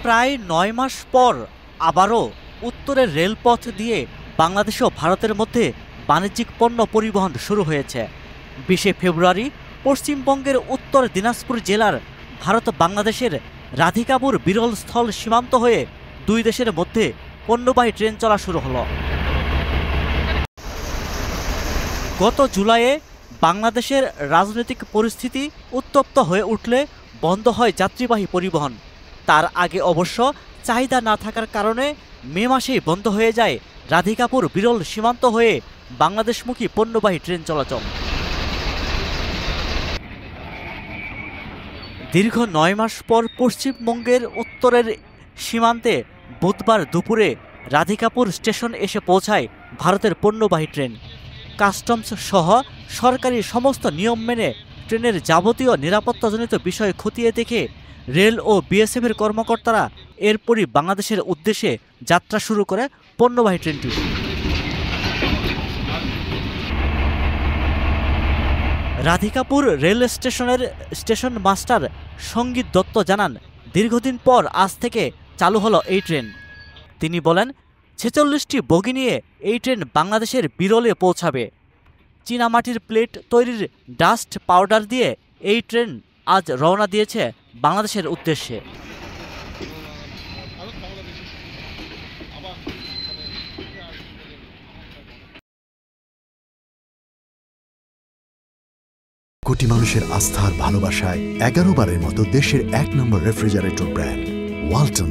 প্রায় ৯ মাস পর আবারও উত্তরের রেলপথ দিয়ে বাংলাদেশ ও ভারতের মধ্যে বাণিজ্যিক পণ্য পরিবহন শুরু হয়েছে। ২০ ফেব্রুয়ারি পশ্চিমবঙ্গের উত্তর দিনাজপুর জেলার ভারত বাংলাদেশের রাধিকাপুর বিরল স্থল সীমান্ত হয়ে দুই দেশের মধ্যে পণ্যবাহী ট্রেন চলা শুরু হলো। গত জুলাইয়ে বাংলাদেশের রাজনৈতিক পরিস্থিতি উত্তপ্ত হয়ে উঠলে বন্ধ হয় যাত্রীবাহী পরিবহন। তার আগে অবশ্য চাহিদা না থাকার কারণে মে মাসেই বন্ধ হয়ে যায় রাধিকাপুর বিরল সীমান্ত হয়ে বাংলাদেশমুখী পণ্যবাহী ট্রেন চলাচল। দীর্ঘ ৯ মাস পর পশ্চিমবঙ্গের উত্তরের সীমান্তে বুধবার দুপুরে রাধিকাপুর স্টেশন এসে পৌঁছায় ভারতের পণ্যবাহী ট্রেন। কাস্টমস সহ সরকারি সমস্ত নিয়ম মেনে ট্রেনের যাবতীয় নিরাপত্তাজনিত বিষয় খতিয়ে দেখে রেল ও বিএসএফের কর্মকর্তারা এরপরই বাংলাদেশের উদ্দেশ্যে যাত্রা শুরু করে পণ্যবাহী ট্রেনটি। রাধিকাপুর রেল স্টেশনের স্টেশন মাস্টার সঙ্গীত দত্ত জানান, দীর্ঘদিন পর আজ থেকে চালু হলো এই ট্রেন। তিনি বলেন, ৪৬টি বগি নিয়ে এই ট্রেন বাংলাদেশের বিরলে পৌঁছাবে। চীনামাটির প্লেট তৈরির ডাস্ট পাউডার দিয়ে এই ট্রেন আজ রওনা দিয়েছে বাংলাদেশের উদ্দেশ্যে। কোটি মানুষের আস্থার ভালোবাসায় ১১ বারের মতো দেশের ১ নম্বর রেফ্রিজারেটর ব্র্যান্ড ওয়ালটন।